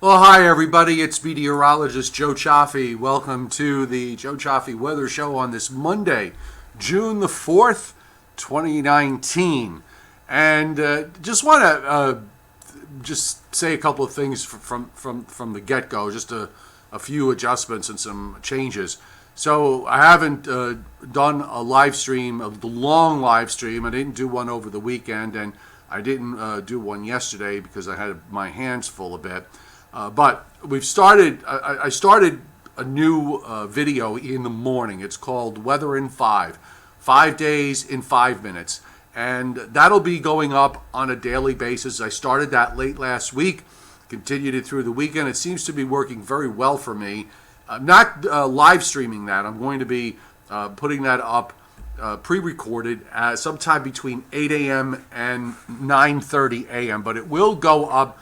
Well, hi everybody, it's meteorologist Joe Chaffee. Welcome to the Joe Chaffee Weather Show on this Monday, June the 4th, 2019. And just want to just say a couple of things from the get-go, just a few adjustments and some changes. So I haven't done a live stream, the long live stream. I didn't do one over the weekend, and I didn't do one yesterday because I had my hands full a bit. But we've started. I started a new video in the morning. It's called Weather in 5 days in 5 minutes, and that'll be going up on a daily basis. I started that late last week, continued it through the weekend. It seems to be working very well for me. I'm not live streaming that. I'm going to be putting that up pre-recorded sometime between 8 a.m. and 9:30 a.m. But it will go up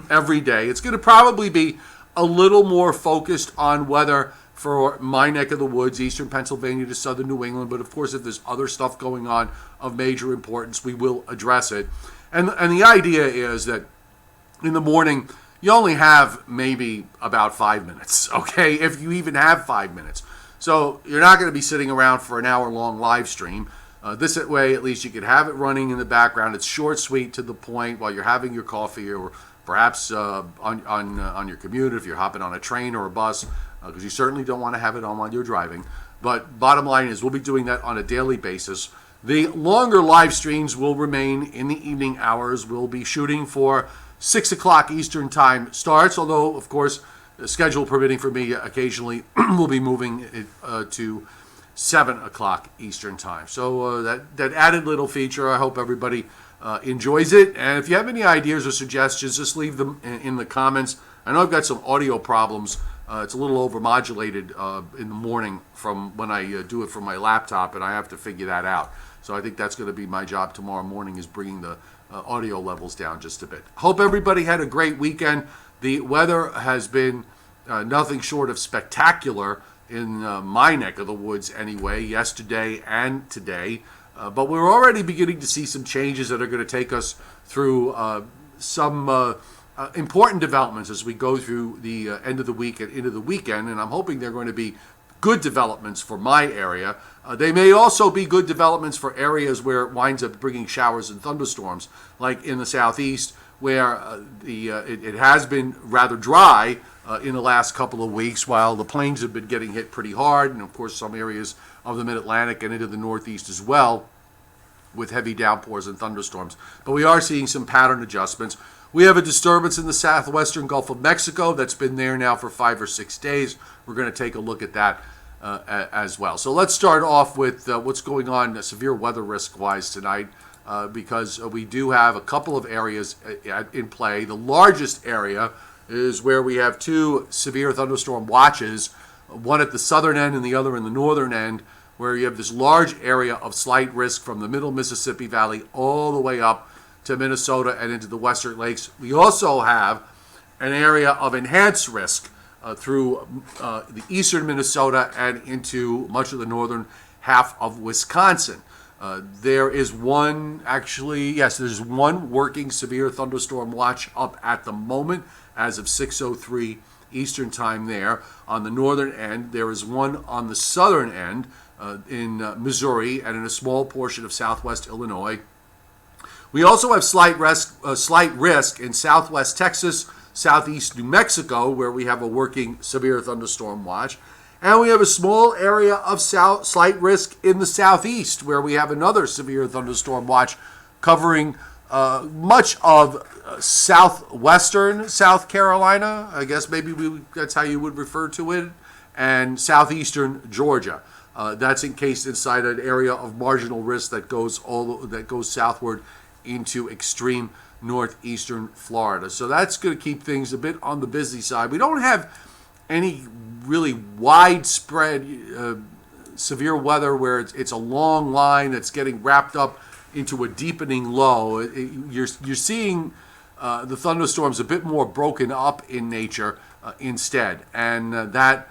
every day. It's going to probably be a little more focused on weather for my neck of the woods, eastern Pennsylvania to southern New England. But of course, if there's other stuff going on of major importance, we will address it. And the idea is that in the morning, you only have maybe about 5 minutes, okay? If you even have 5 minutes. So you're not going to be sitting around for an hour-long live stream. This way, at least you can have it running in the background. It's short, sweet, to the point while you're having your coffee, or perhaps on your commute if you're hopping on a train or a bus, because you certainly don't want to have it on while you're driving. But bottom line is we'll be doing that on a daily basis. The longer live streams will remain in the evening hours. We'll be shooting for 6 o'clock Eastern time starts, although, of course, the schedule permitting for me, occasionally we'll be moving it to 7 o'clock Eastern time. So that added little feature, I hope everybody enjoys it. And if you have any ideas or suggestions, just leave them in the comments. I know I've got some audio problems. It's a little overmodulated in the morning from when I do it from my laptop, and I have to figure that out. So I think that's going to be my job tomorrow morning, is bringing the audio levels down just a bit. Hope everybody had a great weekend. The weather has been nothing short of spectacular in my neck of the woods anyway, yesterday and today. But we're already beginning to see some changes that are going to take us through some important developments as we go through the end of the week and into the weekend. And I'm hoping they're going to be good developments for my area. They may also be good developments for areas where it winds up bringing showers and thunderstorms, like in the southeast, where it has been rather dry in the last couple of weeks, while the plains have been getting hit pretty hard, and of course some areas of the mid-Atlantic and into the northeast as well, with heavy downpours and thunderstorms. But we are seeing some pattern adjustments. We have a disturbance in the southwestern Gulf of Mexico that's been there now for 5 or 6 days. We're going to take a look at that as well. So let's start off with what's going on severe weather risk-wise tonight, because we do have a couple of areas in play. The largest area is where we have 2 severe thunderstorm watches, one at the southern end and the other in the northern end, where you have this large area of slight risk from the middle Mississippi Valley all the way up to Minnesota and into the Western Lakes. We also have an area of enhanced risk through the eastern Minnesota and into much of the northern half of Wisconsin. There is one, there's one working severe thunderstorm watch up at the moment as of 6:03 Eastern time there. On the northern end, there is one on the southern end in Missouri and in a small portion of southwest Illinois. We also have slight risk in southwest Texas, southeast New Mexico, where we have a working severe thunderstorm watch. And we have a small area of slight risk in the southeast, where we have another severe thunderstorm watch covering much of southwestern South Carolina, I guess maybe that's how you would refer to it, and southeastern Georgia. That's encased inside an area of marginal risk that goes southward into extreme northeastern Florida. So that's going to keep things a bit on the busy side. We don't have any really widespread severe weather where it's a long line that's getting wrapped up into a deepening low. You're seeing the thunderstorms a bit more broken up in nature instead, and that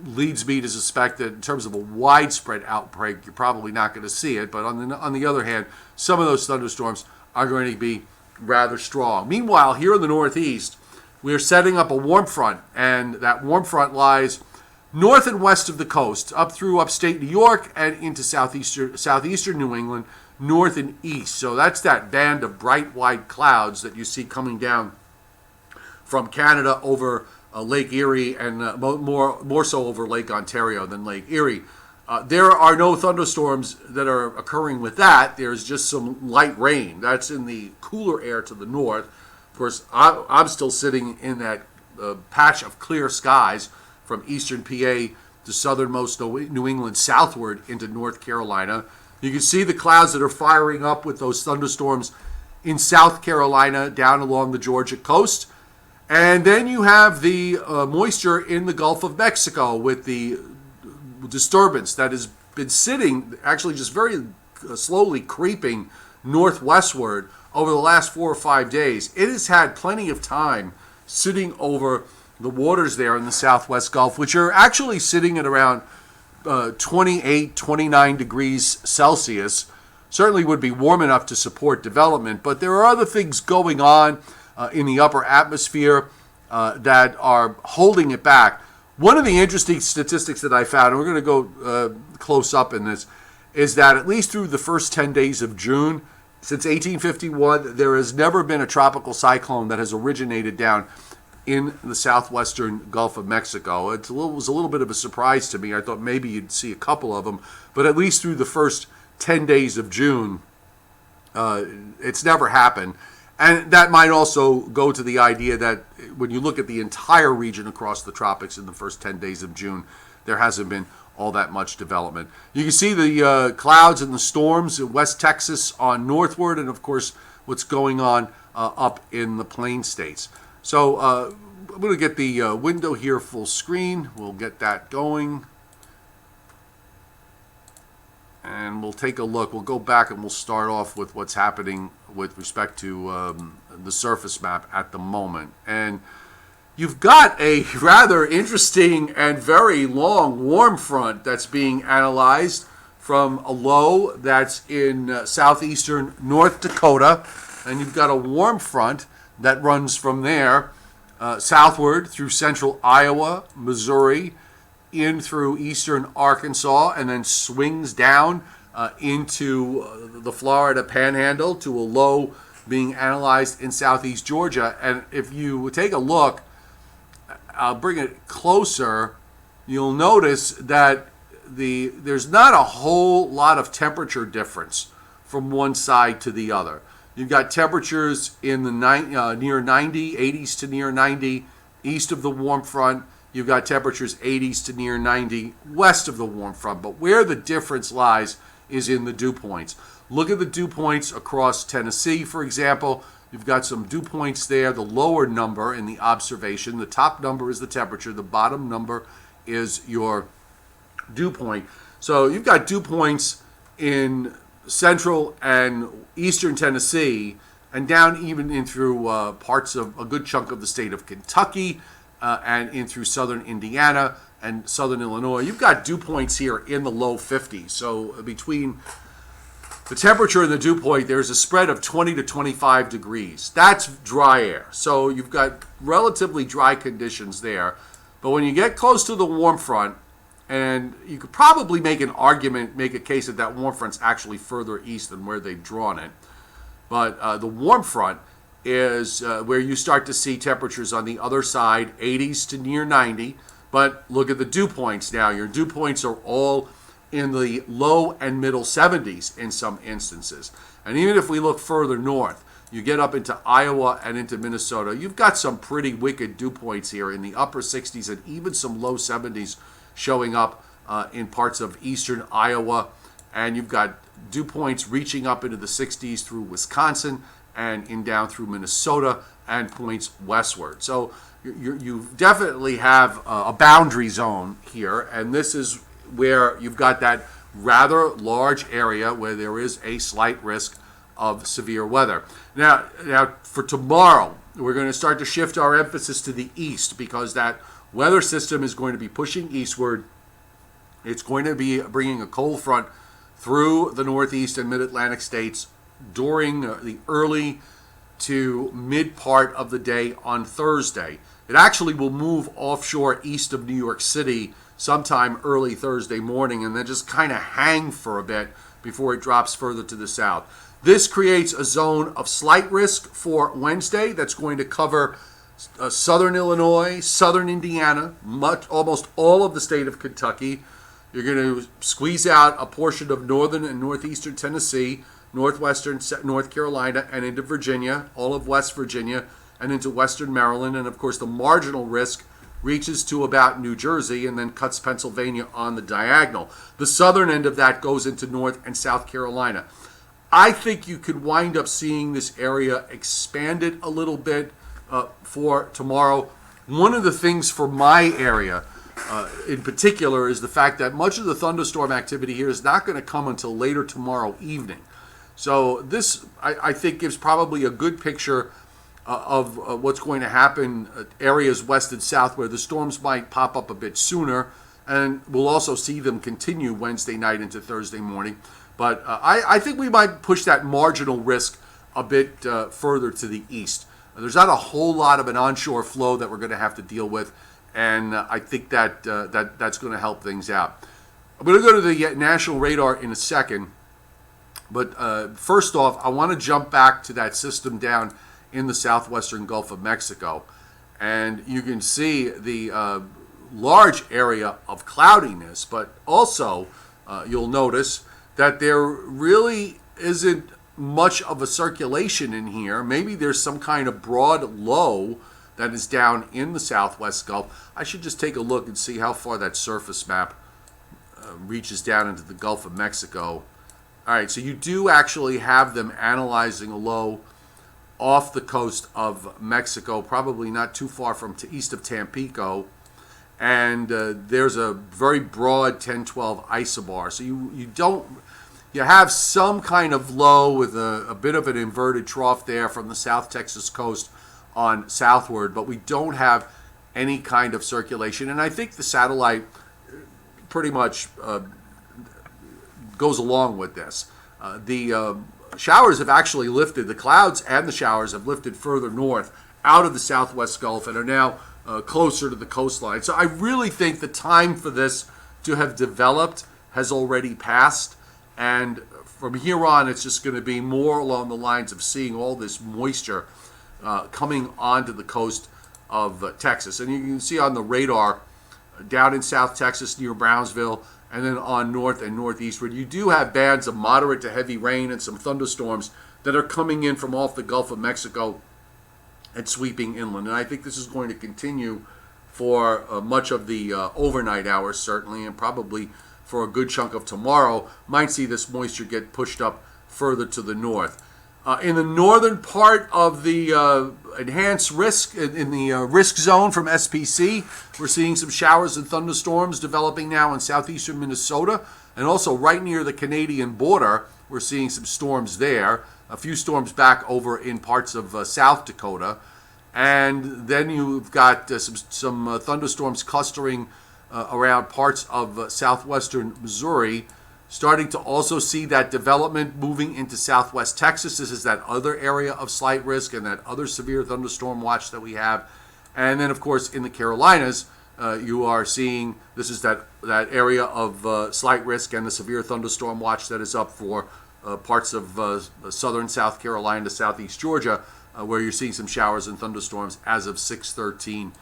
leads me to suspect that in terms of a widespread outbreak, you're probably not going to see it. But on the other hand, some of those thunderstorms are going to be rather strong. Meanwhile, here in the Northeast, we're setting up a warm front, and that warm front lies north and west of the coast, up through upstate New York and into southeastern New England, north and east. So that's that band of bright white clouds that you see coming down from Canada over Lake Erie, and more so over Lake Ontario than Lake Erie. There are no thunderstorms that are occurring with that. There's just some light rain. That's in the cooler air to the north. Of course, I'm still sitting in that patch of clear skies from eastern PA to southernmost New England southward into North Carolina. You can see the clouds that are firing up with those thunderstorms in South Carolina down along the Georgia coast. And then you have the moisture in the Gulf of Mexico with the disturbance that has been sitting, actually just very slowly creeping northwestward over the last 4 or 5 days. It has had plenty of time sitting over the waters there in the southwest Gulf, which are actually sitting at around 28, 29 degrees Celsius. Certainly would be warm enough to support development, but there are other things going on in the upper atmosphere that are holding it back. One of the interesting statistics that I found, and we're going to go close up in this, is that at least through the first 10 days of June, since 1851, there has never been a tropical cyclone that has originated down in the southwestern Gulf of Mexico. It was a little bit of a surprise to me. I thought maybe you'd see a couple of them, but at least through the first 10 days of June, it's never happened. And that might also go to the idea that when you look at the entire region across the tropics in the first 10 days of June, there hasn't been all that much development. You can see the clouds and the storms in West Texas on northward, and of course what's going on up in the Plain States. So I'm going to get the window here full screen. We'll get that going. And we'll take a look. We'll go back and we'll start off with what's happening with respect to the surface map at the moment. And you've got a rather interesting and very long warm front that's being analyzed from a low that's in southeastern North Dakota. And you've got a warm front that runs from there southward through central Iowa, Missouri, in through eastern Arkansas, and then swings down into the Florida Panhandle to a low being analyzed in southeast Georgia. And if you take a look, I'll bring it closer, you'll notice that there's not a whole lot of temperature difference from one side to the other. You've got temperatures in the near 90, 80s to near 90 east of the warm front. You've got temperatures 80s to near 90 west of the warm front. But where the difference lies is in the dew points. Look at the dew points across Tennessee, for example. You've got some dew points there. The lower number in the observation, the top number is the temperature. The bottom number is your dew point. So you've got dew points in central and eastern Tennessee, and down even in through parts of a good chunk of the state of Kentucky, and in through southern Indiana and southern Illinois. You've got dew points here in the low 50s. So between the temperature and the dew point, there's a spread of 20 to 25 degrees. That's dry air. So you've got relatively dry conditions there. But when you get close to the warm front, and you could probably make an argument, make a case that that warm front's actually further east than where they've drawn it. But the warm front is where you start to see temperatures on the other side, 80s to near 90. But look at the dew points now. Your dew points are all in the low and middle 70s in some instances. And even if we look further north, you get up into Iowa and into Minnesota, you've got some pretty wicked dew points here in the upper 60s and even some low 70s showing up in parts of eastern Iowa. And you've got dew points reaching up into the 60s through Wisconsin and in down through Minnesota and points westward. So you definitely have a boundary zone here, and this is where you've got that rather large area where there is a slight risk of severe weather. Now for tomorrow, we're going to start to shift our emphasis to the east because that weather system is going to be pushing eastward. It's going to be bringing a cold front through the northeast and mid-Atlantic states during the early to mid part of the day on Thursday. It actually will move offshore east of New York City sometime early Thursday morning and then just kind of hang for a bit before it drops further to the south. This creates a zone of slight risk for Wednesday that's going to cover southern Illinois, southern Indiana, almost all of the state of Kentucky. You're going to squeeze out a portion of northern and northeastern Tennessee, northwestern North Carolina, and into Virginia, all of West Virginia, and into western Maryland. And of course, the marginal risk reaches to about New Jersey and then cuts Pennsylvania on the diagonal. The southern end of that goes into North and South Carolina. I think you could wind up seeing this area expanded a little bit for tomorrow. One of the things for my area in particular is the fact that much of the thunderstorm activity here is not going to come until later tomorrow evening. So this, I think, gives probably a good picture of what's going to happen areas west and south where the storms might pop up a bit sooner, and we'll also see them continue Wednesday night into Thursday morning. But I think we might push that marginal risk a bit further to the east. There's not a whole lot of an onshore flow that we're going to have to deal with, and I think that that's going to help things out. I'm going to go to the national radar in a second, but first off, I want to jump back to that system down in the southwestern Gulf of Mexico, and you can see the large area of cloudiness, but also you'll notice that there really isn't much of a circulation in here. Maybe there's some kind of broad low that is down in the southwest Gulf. I should just take a look and see how far that surface map reaches down into the Gulf of Mexico. All right, so you do actually have them analyzing a low off the coast of Mexico, probably not too far from east of Tampico. And there's a very broad 10-12 isobar. So you have some kind of low with a bit of an inverted trough there from the South Texas coast on southward, but we don't have any kind of circulation. And I think the satellite pretty much goes along with this. The showers have actually lifted. The clouds and the showers have lifted further north out of the southwest Gulf and are now closer to the coastline. So I really think the time for this to have developed has already passed. And from here on, it's just going to be more along the lines of seeing all this moisture coming onto the coast of Texas. And you can see on the radar down in South Texas near Brownsville, and then on north and northeastward, you do have bands of moderate to heavy rain and some thunderstorms that are coming in from off the Gulf of Mexico and sweeping inland. And I think this is going to continue for much of the overnight hours, certainly, and probably for a good chunk of tomorrow. Might see this moisture get pushed up further to the north. In the northern part of the enhanced risk, in the risk zone from SPC, we're seeing some showers and thunderstorms developing now in southeastern Minnesota, and also right near the Canadian border, we're seeing some storms there. A few storms back over in parts of South Dakota. And then you've got some thunderstorms clustering around parts of southwestern Missouri, starting to also see that development moving into southwest Texas. This is that other area of slight risk and that other severe thunderstorm watch that we have. And then, of course, in the Carolinas, you are seeing this is that area of slight risk and the severe thunderstorm watch that is up for parts of southern South Carolina to southeast Georgia, where you're seeing some showers and thunderstorms as of 6:13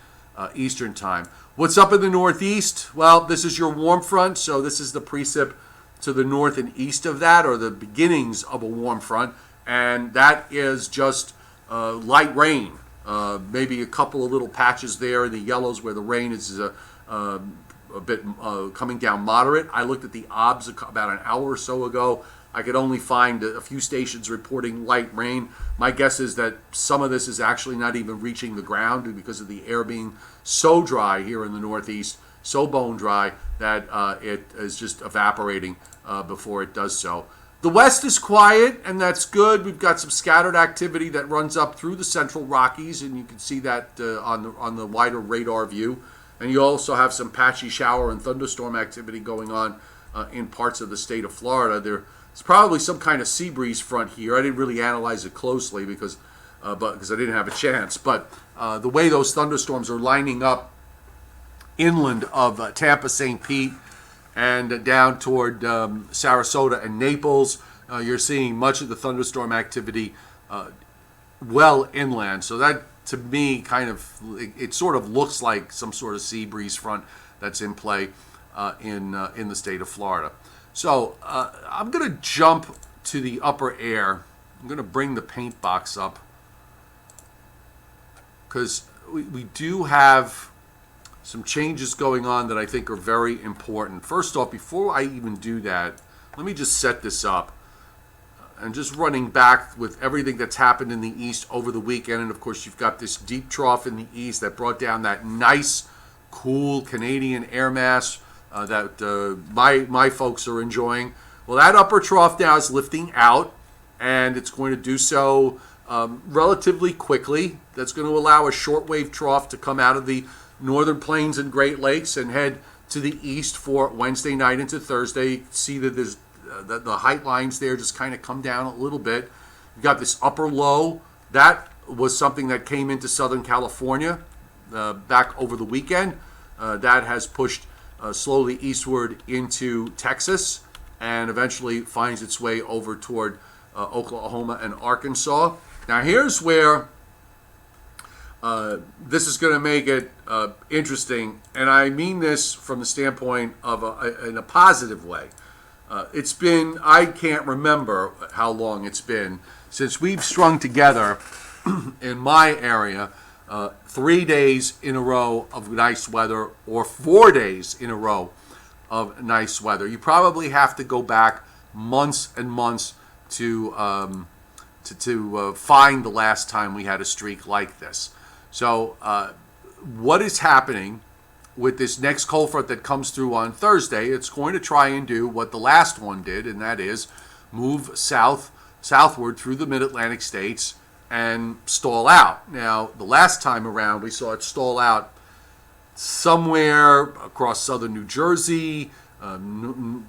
Eastern time. What's up in the northeast? Well, this is your warm front, so this is the precip to the north and east of that, or the beginnings of a warm front, and that is just light rain. Maybe a couple of little patches there in the yellows where the rain is a bit coming down moderate. I looked at the OBS about an hour or so ago. I could only find a few stations reporting light rain. My guess is that some of this is actually not even reaching the ground because of the air being so dry here in the northeast, so bone dry that it is just evaporating before it does so. The west is quiet, and that's good. We've got some scattered activity that runs up through the central Rockies, and you can see that on the wider radar view. And you also have some patchy shower and thunderstorm activity going on in parts of the state of Florida. There's probably some kind of sea breeze front here. I didn't really analyze it closely because but because I didn't have a chance. But the way those thunderstorms are lining up inland of Tampa, St. Pete, and down toward Sarasota and Naples, you're seeing much of the thunderstorm activity well inland. So that, to me, kind of, it sort of looks like some sort of sea breeze front that's in play in the state of Florida. So I'm going to jump to the upper air. I'm going to bring the paint box up because we do have some changes going on that I think are very important. First off, before I even do that, let me just set this up. And just running back with everything that's happened in the East over the weekend. And, of course, you've got this deep trough in the East that brought down that nice, cool Canadian air mass that my folks are enjoying. Well, that upper trough now is lifting out, and it's going to do so relatively quickly. That's going to allow a shortwave trough to come out of the northern plains and Great Lakes and head to the east for Wednesday night into Thursday. You can see that there's the height lines there just kind of come down a little bit. You've got this upper low. That was something that came into Southern California back over the weekend. That has pushed slowly eastward into Texas and eventually finds its way over toward Oklahoma and Arkansas. Now here's where this is going to make it interesting, and I mean this from the standpoint of in a positive way. It's been, I can't remember how long it's been since we've strung together in my area 3 days in a row of nice weather or 4 days in a row of nice weather. You probably have to go back months and months to find the last time we had a streak like this. So what is happening with this next cold front that comes through on Thursday? It's going to try and do what the last one did, and that is move southward through the mid-Atlantic states and stall out. Now, the last time around, we saw it stall out somewhere across southern New Jersey,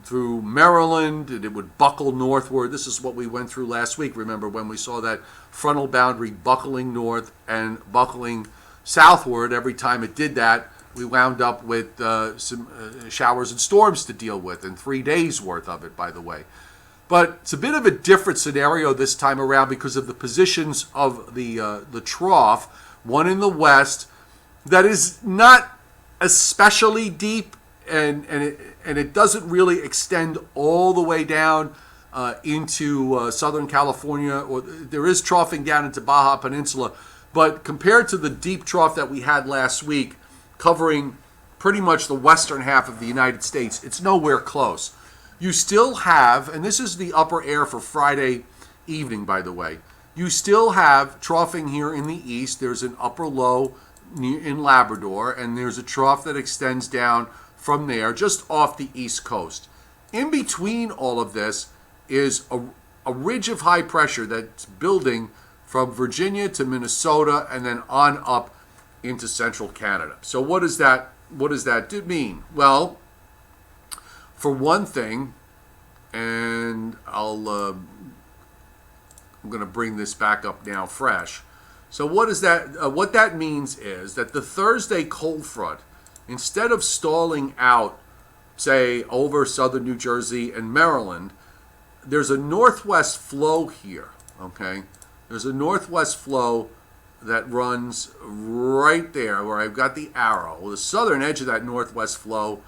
through Maryland, and it would buckle northward. This is what we went through last week. Remember when we saw that frontal boundary buckling north and buckling southward? Every time it did that, we wound up with some showers and storms to deal with, and 3 days worth of it, by the way. But it's a bit of a different scenario this time around because of the positions of the trough. One in the west that is not especially deep, and it doesn't really extend all the way down into Southern California. Or there is troughing down into Baja Peninsula, but compared to the deep trough that we had last week, covering pretty much the western half of the United States, it's nowhere close. You still have, and this is the upper air for Friday evening, by the way, you still have troughing here in the east. There's an upper low in Labrador, and there's a trough that extends down from there just off the east coast. In between all of this is a ridge of high pressure that's building from Virginia to Minnesota and then on up into central Canada. So what does that mean? Well, for one thing, and I'm going to bring this back up now fresh. So what is that? What that means is that the Thursday cold front, instead of stalling out, say, over southern New Jersey and Maryland, there's a northwest flow here, okay? There's a northwest flow that runs right there where I've got the arrow. Well, the southern edge of that northwest flow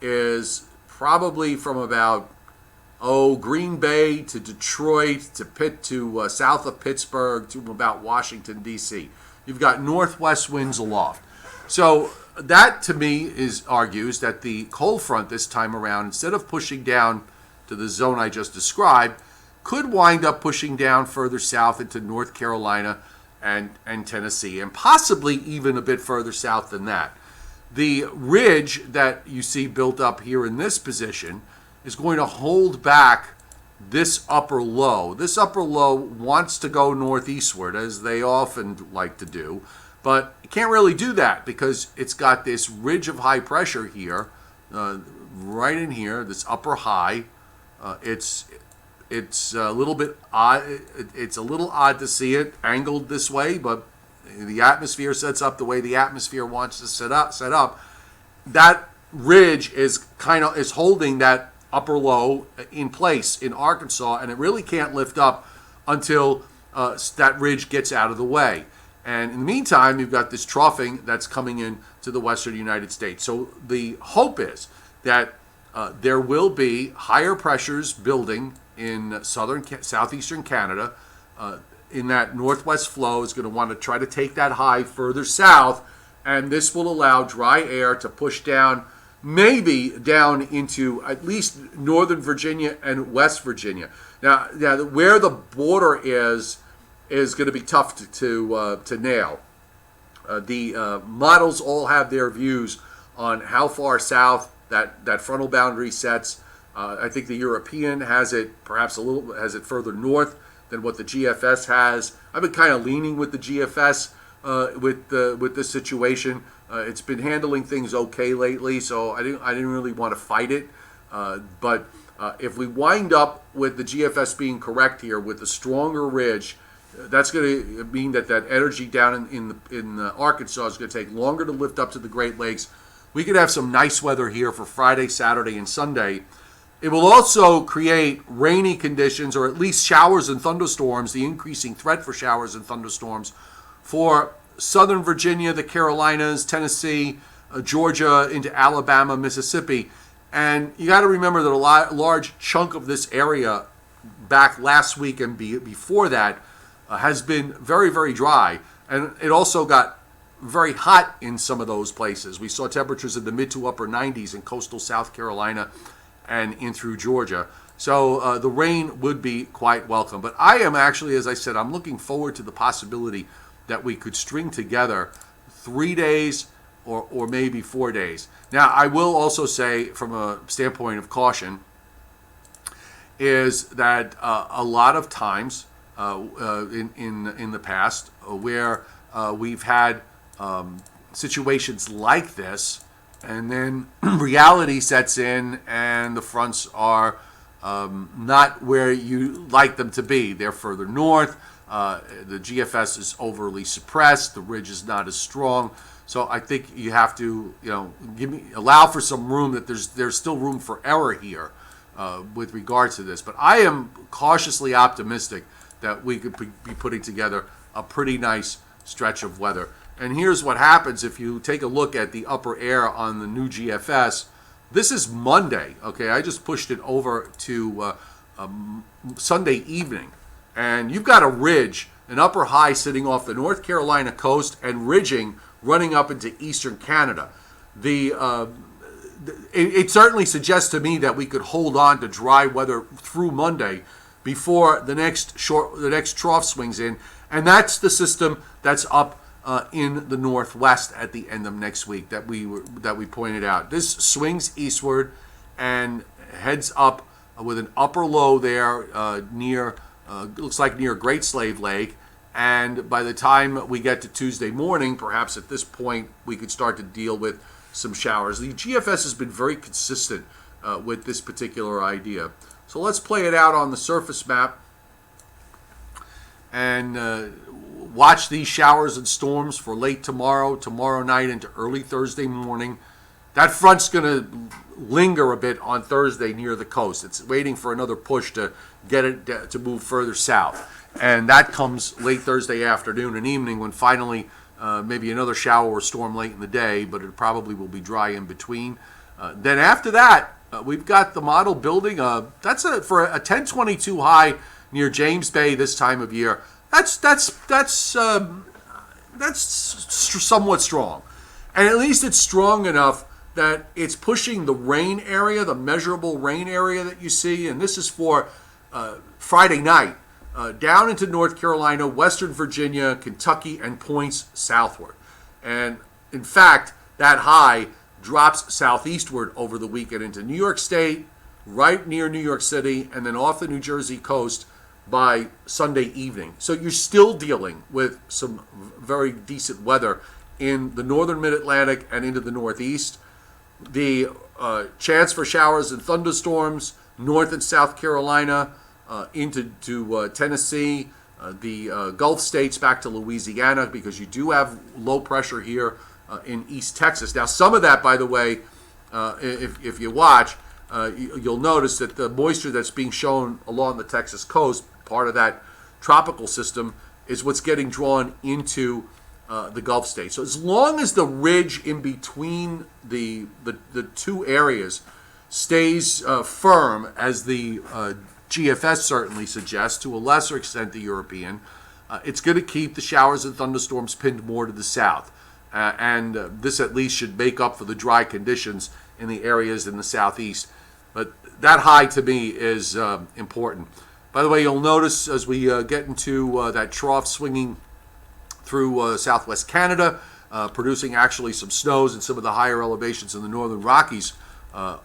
is probably from about Green Bay to Detroit to south of Pittsburgh to about Washington, D.C. You've got northwest winds aloft. So that, to me, argues that the cold front this time around, instead of pushing down to the zone I just described, could wind up pushing down further south into North Carolina and Tennessee, and possibly even a bit further south than that. The ridge that you see built up here in this position is going to hold back this upper low. This upper low wants to go northeastward, as they often like to do, but it can't really do that because it's got this ridge of high pressure here, right in here, this upper high. It's It's a little bit odd. It's a little odd to see it angled this way, but the atmosphere sets up the way the atmosphere wants to set up. That ridge is holding that upper low in place in Arkansas, and it really can't lift up until that ridge gets out of the way. And in the meantime, you've got this troughing that's coming in to the western United States. So the hope is that there will be higher pressures building in southeastern Canada. In that northwest flow is going to want to try to take that high further south, and this will allow dry air to push down, maybe down into at least northern Virginia and West Virginia. Now where the border is going to be tough to nail. The models all have their views on how far south that frontal boundary sets. I think the European has it further north than what the GFS has. I've been kind of leaning with the GFS with this situation. It's been handling things okay lately, so I didn't really want to fight it. But if we wind up with the GFS being correct here with the stronger ridge, that's going to mean that energy down in Arkansas is going to take longer to lift up to the Great Lakes. We could have some nice weather here for Friday, Saturday, and Sunday. It will also create rainy conditions, or at least showers and thunderstorms, the increasing threat for showers and thunderstorms for southern Virginia, the Carolinas, Tennessee, Georgia, into Alabama, Mississippi. And you got to remember that a large chunk of this area back last week and before that has been very, very dry. And it also got very hot in some of those places. We saw temperatures in the mid to upper 90s in coastal South Carolina and in through Georgia. So the rain would be quite welcome. But I am actually, as I said, I'm looking forward to the possibility that we could string together 3 days or maybe 4 days. Now, I will also say, from a standpoint of caution, is that a lot of times in the past where we've had situations like this, and then reality sets in and the fronts are not where you like them to be. They're further north. The GFS is overly suppressed. The ridge is not as strong. So I think you have to, allow for some room, that there's still room for error here with regards to this. But I am cautiously optimistic that we could be putting together a pretty nice stretch of weather. And here's what happens if you take a look at the upper air on the new GFS. This is Monday, okay? I just pushed it over to Sunday evening. And you've got a ridge, an upper high sitting off the North Carolina coast and ridging running up into eastern Canada. It certainly suggests to me that we could hold on to dry weather through Monday before the next trough swings in. And that's the system that's up in the northwest at the end of next week that we pointed out. This swings eastward and heads up with an upper low there near looks like near Great Slave Lake. And by the time we get to Tuesday morning, perhaps at this point, we could start to deal with some showers. The GFS has been very consistent with this particular idea. So let's play it out on the surface map and watch these showers and storms for late tomorrow night into early Thursday morning. That front's going to linger a bit on Thursday near the coast. It's waiting for another push to get it to move further south. And that comes late Thursday afternoon and evening, when finally maybe another shower or storm late in the day, but it probably will be dry in between. Then after that, we've got the model building. For a 1022 high near James Bay this time of year. That's somewhat strong, and at least it's strong enough that it's pushing the rain area, the measurable rain area that you see, and this is for Friday night, down into North Carolina, Western Virginia, Kentucky, and points southward. And in fact, that high drops southeastward over the weekend into New York State, right near New York City, and then off the New Jersey coast by Sunday evening. So you're still dealing with some very decent weather in the northern mid-Atlantic and into the northeast. The chance for showers and thunderstorms north and South Carolina, into Tennessee, the Gulf states back to Louisiana, because you do have low pressure here in East Texas. Now, some of that, by the way, if you watch, you'll notice that the moisture that's being shown along the Texas coast, part of that tropical system, is what's getting drawn into the Gulf states. So as long as the ridge in between the two areas stays firm, as the GFS certainly suggests, to a lesser extent the European, it's going to keep the showers and thunderstorms pinned more to the south. And this at least should make up for the dry conditions in the areas in the southeast. But that high to me is important. By the way, you'll notice as we get into that trough swinging through southwest Canada, producing actually some snows in some of the higher elevations in the northern Rockies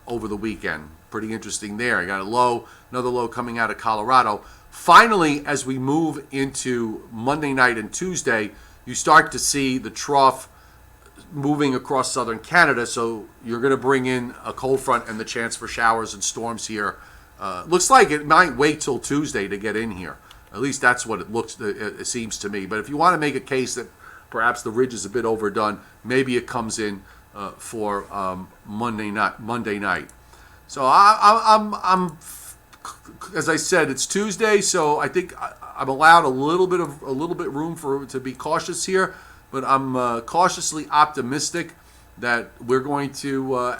over the weekend. Pretty interesting there. You got another low coming out of Colorado. Finally, as we move into Monday night and Tuesday, you start to see the trough moving across southern Canada, so you're going to bring in a cold front and the chance for showers and storms here. Looks like it might wait till Tuesday to get in here. At least that's what it seems to me. But if you want to make a case that perhaps the ridge is a bit overdone, maybe it comes in for Monday night. So I'm as I said, it's Tuesday, so I think I'm allowed a little bit room to be cautious here. But I'm cautiously optimistic that we're going to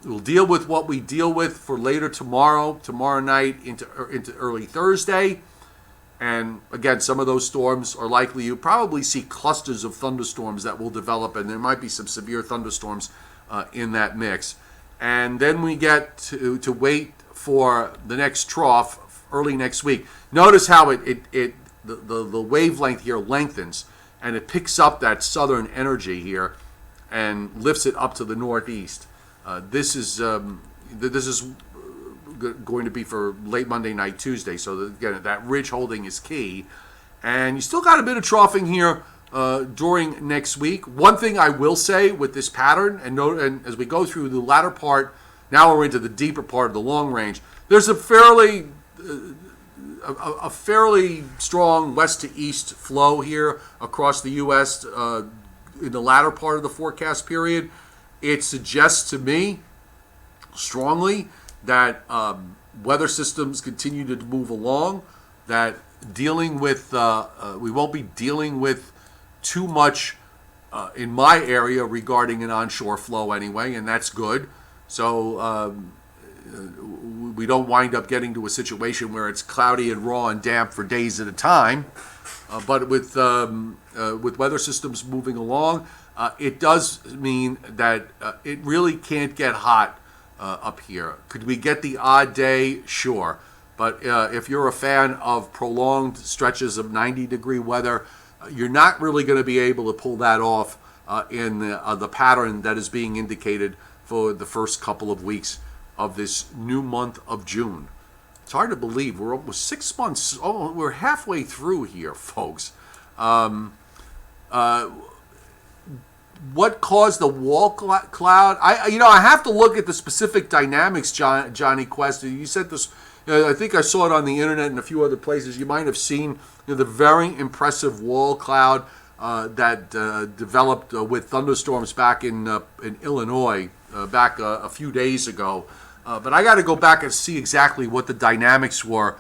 we'll deal with what we deal with for later tomorrow night into early Thursday. And again, some of those storms are likely, you probably see clusters of thunderstorms that will develop, and there might be some severe thunderstorms in that mix. And then we get to wait for the next trough early next week. Notice how the wavelength here lengthens, and it picks up that southern energy here and lifts it up to the northeast. This is going to be for late Monday night, Tuesday. So again, that ridge holding is key. And you still got a bit of troughing here during next week. One thing I will say with this pattern, and as we go through the latter part, now we're into the deeper part of the long range, there's a fairly strong west to east flow here across the U.S. In the latter part of the forecast period. It suggests to me strongly that weather systems continue to move along, that dealing with we won't be dealing with too much in my area regarding an onshore flow anyway, and that's good. So we don't wind up getting to a situation where it's cloudy and raw and damp for days at a time. But with weather systems moving along, it does mean that it really can't get hot up here. Could we get the odd day? Sure. But if you're a fan of prolonged stretches of 90-degree weather, you're not really going to be able to pull that off in the pattern that is being indicated for the first couple of weeks of this new month of June. It's hard to believe we're almost 6 months. Oh, we're halfway through here, folks. What caused the wall cloud? I have to look at the specific dynamics, Johnny Quest. You said this. I think I saw it on the internet and a few other places. You might have seen the very impressive wall cloud that developed with thunderstorms back in Illinois back a few days ago. But I got to go back and see exactly what the dynamics were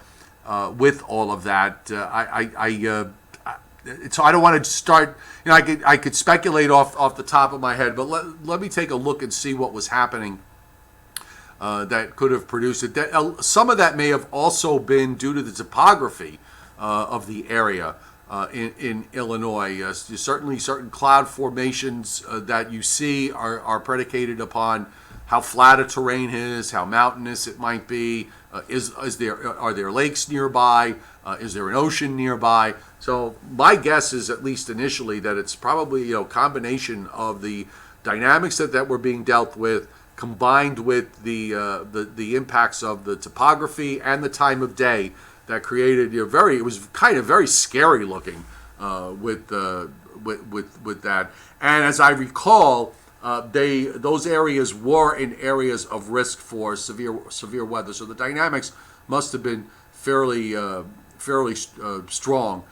with all of that. So I don't want to start. I could speculate off the top of my head, but let me take a look and see what was happening that could have produced it. Some of that may have also been due to the topography of the area in Illinois. Certainly, certain cloud formations that you see are predicated upon how flat a terrain is, how mountainous it might be. Are there lakes nearby? Is there an ocean nearby? So my guess is, at least initially, that it's probably a combination of the dynamics that were being dealt with, combined with the impacts of the topography and the time of day that created it was kind of very scary looking with that. And as I recall, those areas were in areas of risk for severe weather. So the dynamics must have been fairly strong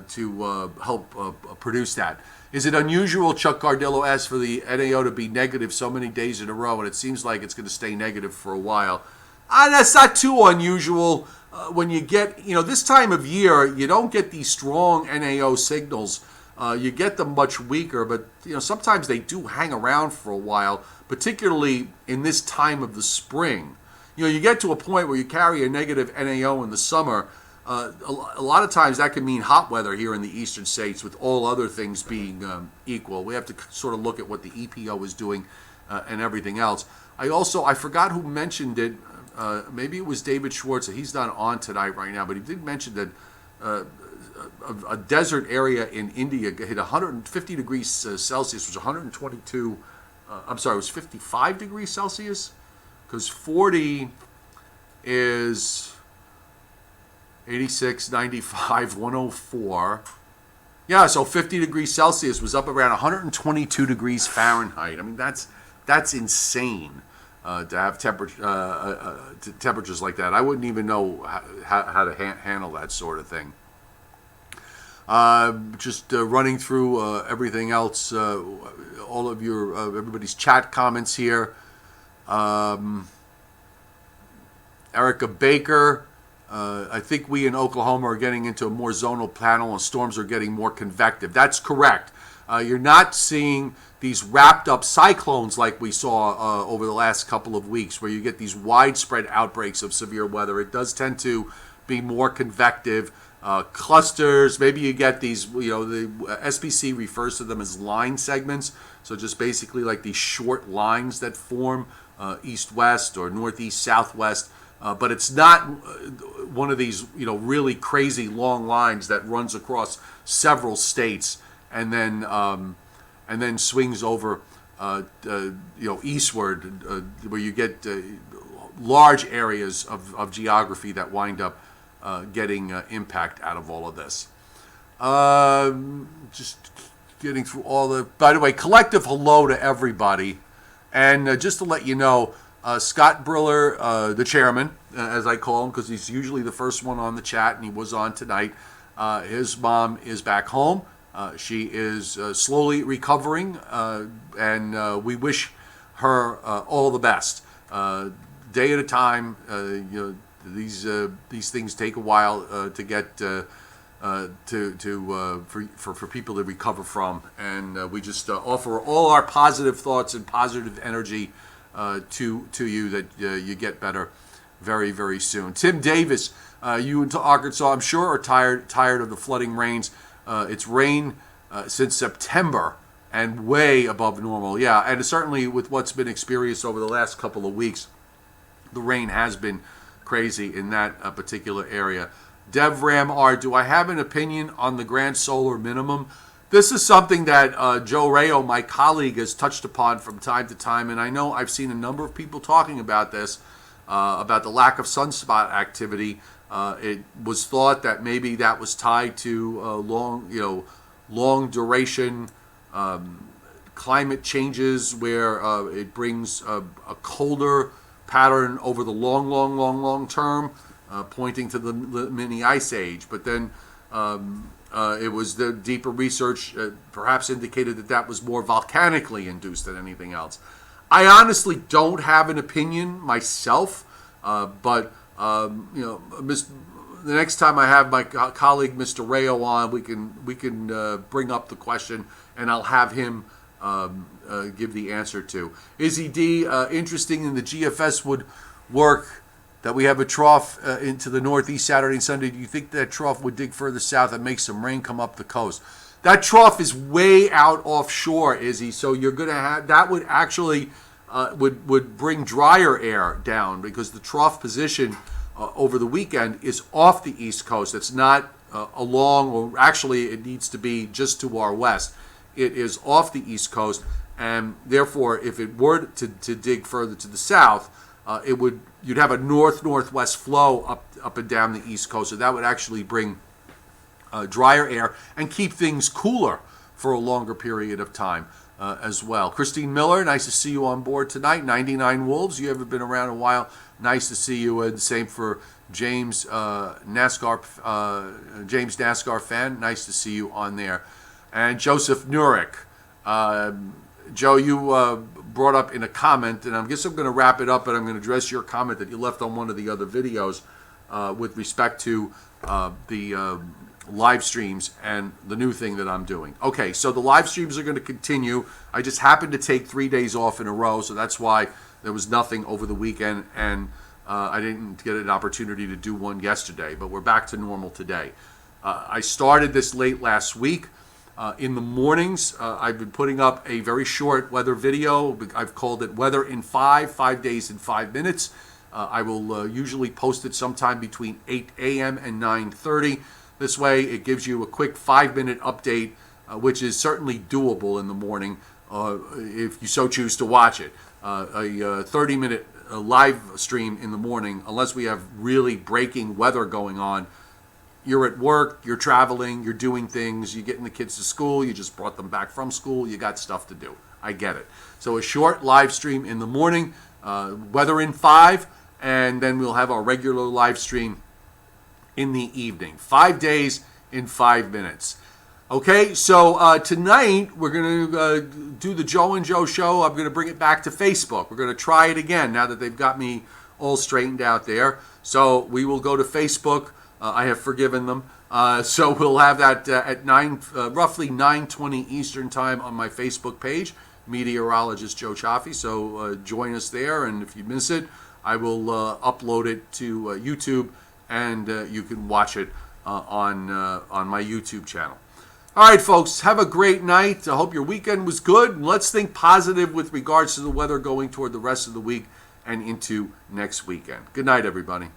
to help produce that. Is it unusual, Chuck Cardillo asks, for the NAO to be negative so many days in a row, and it seems like it's going to stay negative for a while? That's not too unusual. When you get, this time of year, you don't get these strong NAO signals. You get them much weaker, but sometimes they do hang around for a while, particularly in this time of the spring. You get to a point where you carry a negative NAO in the summer. A lot of times that can mean hot weather here in the eastern states, with all other things being equal. We have to sort of look at what the EPO is doing and everything else. I forgot who mentioned it. Maybe it was David Schwartz. He's not on tonight right now, but he did mention that a desert area in India hit 150 degrees Celsius, which was 122. It was 55 degrees Celsius, because 40 is 86, 95, 104. Yeah, so 50 degrees Celsius was up around 122 degrees Fahrenheit. I mean, that's insane to have temperatures like that. I wouldn't even know how to handle that sort of thing. Just running through everything else, all of everybody's chat comments here. Erica Baker, I think we in Oklahoma are getting into a more zonal panel and storms are getting more convective. That's correct. You're not seeing these wrapped up cyclones like we saw over the last couple of weeks, where you get these widespread outbreaks of severe weather. It does tend to be more convective. Clusters, maybe you get these, the SPC refers to them as line segments. So just basically like these short lines that form east-west or northeast-southwest. But it's not one of these, really crazy long lines that runs across several states and then swings over, eastward, where you get large areas of geography that wind up getting impact out of all of this. Just getting through all the... By the way, collective hello to everybody. And just to let you know, Scott Briller, the chairman, as I call him, because he's usually the first one on the chat, and he was on tonight. His mom is back home. She is slowly recovering, and we wish her all the best. Day at a time. These things take a while to get for people to recover from, and we just offer all our positive thoughts and positive energy to you, that you get better very, very soon. Tim Davis, you in Arkansas, I'm sure, are tired of the flooding rains. It's rain since September and way above normal. Yeah, and certainly with what's been experienced over the last couple of weeks, the rain has been crazy in that particular area. Dev Ram R, do I have an opinion on the grand solar minimum? This is something that Joe Rayo, my colleague, has touched upon from time to time, and I know I've seen a number of people talking about this, about the lack of sunspot activity. It was thought that maybe that was tied to long duration climate changes, where it brings a colder pattern over the long term, pointing to the mini ice age. But then it was the deeper research perhaps indicated that was more volcanically induced than anything else. I honestly don't have an opinion myself, but the next time I have my colleague Mr. Rayo on, we can bring up the question, and I'll have him give the answer to. Izzy D, interesting in the GFS would work that we have a trough into the northeast Saturday and Sunday. Do you think that trough would dig further south and make some rain come up the coast? That trough is way out offshore, Izzy, so you're going to have, that would actually would bring drier air down, because the trough position over the weekend is off the east coast. It's not along, or actually it needs to be just to our west. It is off the east coast, and therefore if it were to dig further to the south, you'd have a northwest flow up and down the east coast, so that would actually bring drier air and keep things cooler for a longer period of time. as well. Christine Miller, nice to see you on board tonight. 99 Wolves, you haven't been around a while. Nice to see you. And same for James James NASCAR fan. Nice to see you on there. And Joseph Nurek. Joe, you brought up in a comment, and I guess I'm going to wrap it up, but I'm going to address your comment that you left on one of the other videos with respect to the live streams and the new thing that I'm doing. Okay, so the live streams are going to continue. I just happened to take 3 days off in a row, so that's why there was nothing over the weekend, and I didn't get an opportunity to do one yesterday, but we're back to normal today. I started this late last week. In the mornings, I've been putting up a very short weather video. I've called it Weather in 5 days in 5 minutes. I will usually post it sometime between 8 a.m. and 9:30. This way, it gives you a quick 5-minute update, which is certainly doable in the morning if you so choose to watch it. A 30-minute live stream in the morning, unless we have really breaking weather going on, you're at work, you're traveling, you're doing things, you're getting the kids to school, you just brought them back from school, you got stuff to do. I get it. So a short live stream in the morning, weather in 5, and then we'll have our regular live stream in the evening. 5 days in 5 minutes. Okay, so tonight we're going to do the Joe and Joe show. I'm going to bring it back to Facebook. We're going to try it again now that they've got me all straightened out there. So we will go to Facebook. I have forgiven them. So we'll have that at roughly 9:20 Eastern time on my Facebook page, meteorologist Joe Chaffee. So join us there, and if you miss it, I will upload it to YouTube, and you can watch it on my YouTube channel. All right, folks, have a great night. I hope your weekend was good. Let's think positive with regards to the weather going toward the rest of the week and into next weekend. Good night, everybody.